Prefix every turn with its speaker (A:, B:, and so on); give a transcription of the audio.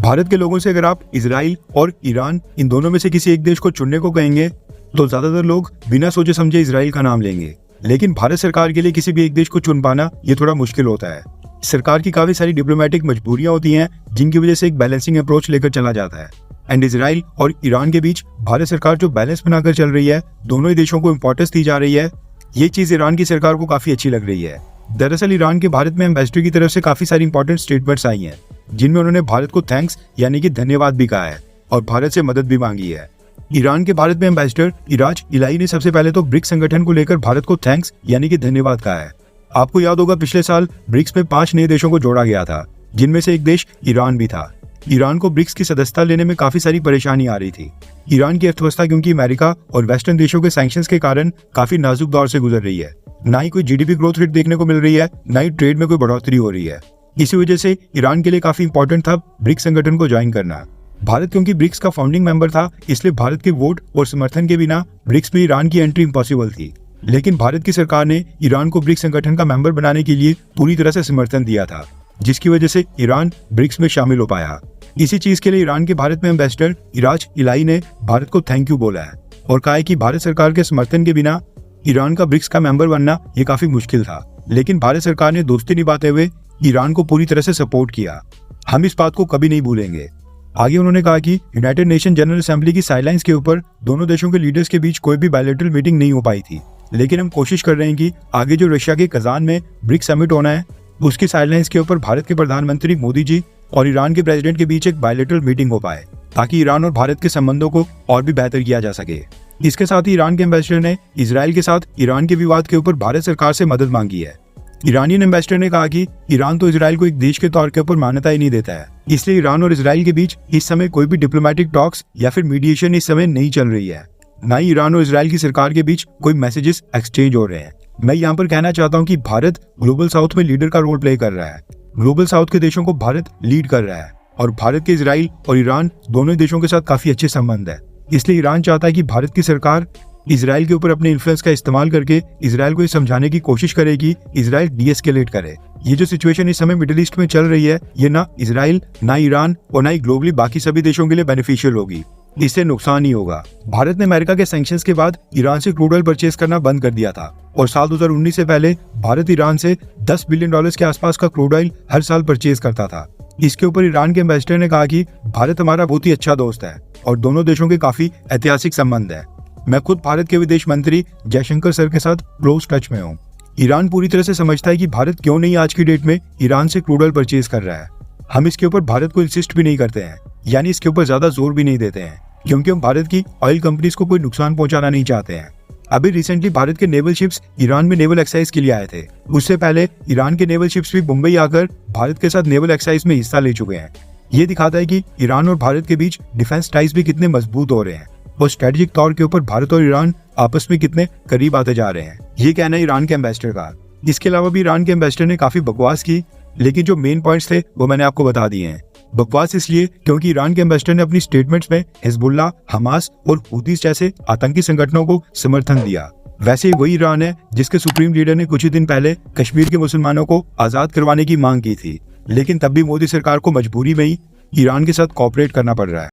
A: भारत के लोगों से अगर आप इजराइल और ईरान इन दोनों में से किसी एक देश को चुनने को कहेंगे तो ज्यादातर लोग बिना सोचे समझे इजराइल का नाम लेंगे। लेकिन भारत सरकार के लिए किसी भी एक देश को चुन पाना ये थोड़ा मुश्किल होता है। सरकार की काफी सारी डिप्लोमेटिक मजबूरियां होती हैं जिनकी वजह से एक बैलेंसिंग अप्रोच लेकर चला जाता है। एंड इजराइल और ईरान के बीच भारत सरकार जो बैलेंस बनाकर चल रही है, दोनों ही देशों को इंपॉर्टेंस दी जा रही है, ये चीज ईरान की सरकार को काफी अच्छी लग रही है। दरअसल ईरान के भारत में एम्बेसडर की तरफ से काफी सारी इंपॉर्टेंट स्टेटमेंट्स आई हैं जिनमें उन्होंने भारत को थैंक्स यानी कि धन्यवाद भी कहा है और भारत से मदद भी मांगी है। ईरान के भारत में एम्बेसडर इराज इलाई ने सबसे पहले तो ब्रिक्स संगठन को लेकर भारत को थैंक्स यानी कि धन्यवाद कहा है। आपको याद होगा पिछले साल ब्रिक्स में 5 नए देशों को जोड़ा गया था जिनमें से एक देश ईरान भी था। ईरान को ब्रिक्स की सदस्यता लेने में काफी सारी परेशानी आ रही थी। ईरान की अर्थव्यवस्था क्योंकि अमेरिका और वेस्टर्न देशों के सैंक्शंस के कारण काफी नाजुक दौर से गुजर रही है। ना ही कोई जीडीपी ग्रोथ रेट देखने को मिल रही है, ना ही ट्रेड में कोई बढ़ोतरी हो रही है। इसी वजह से ईरान के लिए काफी इंपॉर्टेंट था ब्रिक्स संगठन को ज्वाइन करना। भारत क्योंकि ब्रिक्स का फाउंडिंग मेंबर था, इसलिए भारत के वोट और समर्थन के बिना ब्रिक्स में ईरान की एंट्री इम्पॉसिबल थी। लेकिन भारत की सरकार ने ईरान को ब्रिक्स संगठन का मेंबर बनाने के लिए पूरी तरह से समर्थन दिया था, जिसकी वजह से ईरान ब्रिक्स में शामिल हो पाया। इसी चीज के लिए ईरान के भारत में एम्बेसडर इराज इलाई ने भारत को थैंक यू बोला है और कहा है कि भारत सरकार के समर्थन के बिना ईरान का ब्रिक्स का मेंबर बनना ये काफी मुश्किल था। लेकिन भारत सरकार ने दोस्ती निभाते हुए ईरान को पूरी तरह से सपोर्ट किया। हम इस बात को कभी नहीं भूलेंगे। आगे उन्होंने कहा कि यूनाइटेड नेशन जनरल असेंबली की साइडलाइंस के ऊपर दोनों देशों के लीडर्स के बीच कोई भी बायलैटरल मीटिंग नहीं हो पाई थी, लेकिन हम कोशिश कर रहे हैं कि आगे जो रशिया के कजान में ब्रिक्स समिट होना है उसकी साइडलाइंस के ऊपर भारत के प्रधानमंत्री मोदी जी और ईरान के प्रेसिडेंट के बीच एक बायलैटरल मीटिंग हो पाए ताकि ईरान और भारत के संबंधों को और भी बेहतर किया जा सके। इसके साथ ही ईरान के एम्बेसडर ने इजराइल के साथ ईरान के विवाद के ऊपर भारत सरकार से मदद मांगी है। ईरानियन एम्बेसडर ने कहा कि ईरान तो इजराइल को एक देश के तौर के ऊपर मान्यता ही नहीं देता है, इसलिए ईरान और इजराइल के बीच इस समय कोई भी डिप्लोमेटिक टॉक्स या फिर मीडिएशन इस समय नहीं चल रही है। न ही ईरान और इजराइल की सरकार के बीच कोई मैसेजेस एक्सचेंज हो रहे हैं। मैं यहाँ पर कहना चाहता हूँ कि भारत ग्लोबल साउथ में लीडर का रोल प्ले कर रहा है। ग्लोबल साउथ के देशों को भारत लीड कर रहा है और भारत के इजराइल और ईरान दोनों देशों के साथ काफी अच्छे संबंध है। इसलिए ईरान चाहता है कि भारत की सरकार इजराइल के ऊपर अपने इन्फ्लुएंस का इस्तेमाल करके इजराइल को ये समझाने की कोशिश करे कि इजराइल डीएस्केलेट करे। ये जो सिचुएशन इस समय मिडिल ईस्ट में चल रही है, ये ना इजराइल, ना ईरान और ना ही ग्लोबली बाकी सभी देशों के लिए बेनिफिशियल होगी। इससे नुकसान ही होगा। भारत ने अमेरिका के सैंक्शंस के बाद ईरान से क्रूड ऑयल परचेज करना बंद कर दिया था और साल 2019 से पहले भारत ईरान से $10 बिलियन के आसपास का क्रूड ऑयल हर साल परचेज करता था। इसके ऊपर ईरान के एम्बेसडर ने कहा कि भारत हमारा बहुत ही अच्छा दोस्त है और दोनों देशों के काफी ऐतिहासिक संबंध है। मैं खुद भारत के विदेश मंत्री जयशंकर सर के साथ क्लोज टच में हूँ। ईरान पूरी तरह से समझता है कि भारत क्यों नहीं आज की डेट में ईरान से क्रूड ऑयल परचेज कर रहा है। हम इसके ऊपर भारत को इंसिस्ट भी नहीं करते हैं, यानी इसके ऊपर ज्यादा जोर भी नहीं देते हैं, क्योंकि हम भारत की ऑयल कंपनीज को कोई नुकसान पहुंचाना नहीं चाहते हैं। अभी रिसेंटली भारत के नेवल शिप्स ईरान में नेवल एक्सरसाइज के लिए आए थे। उससे पहले ईरान के नेवल शिप्स भी मुंबई आकर भारत के साथ नेवल एक्सरसाइज में हिस्सा ले चुके हैं। ये दिखाता है कि ईरान और भारत के बीच डिफेंस टाइज भी कितने मजबूत हो रहे हैं और स्ट्रेटेजिक तौर के ऊपर भारत और ईरान आपस में कितने करीब आते जा रहे हैं। ये कहना है ईरान के एम्बेसडर का। इसके अलावा भी ईरान के एम्बेसडर ने काफी बकवास की, लेकिन जो मेन पॉइंट्स थे वो मैंने आपको बता दिए हैं। बकवास इसलिए क्योंकि ईरान के एम्बेसडर ने अपनी स्टेटमेंट्स में हिजबुल्लाह, हमास और हूतीस जैसे आतंकी संगठनों को समर्थन दिया। वैसे वही ईरान है जिसके सुप्रीम लीडर ने कुछ ही दिन पहले कश्मीर के मुसलमानों को आजाद करवाने की मांग की थी, लेकिन तब भी मोदी सरकार को मजबूरी में ही ईरान के साथ कोऑपरेट करना पड़ रहा है।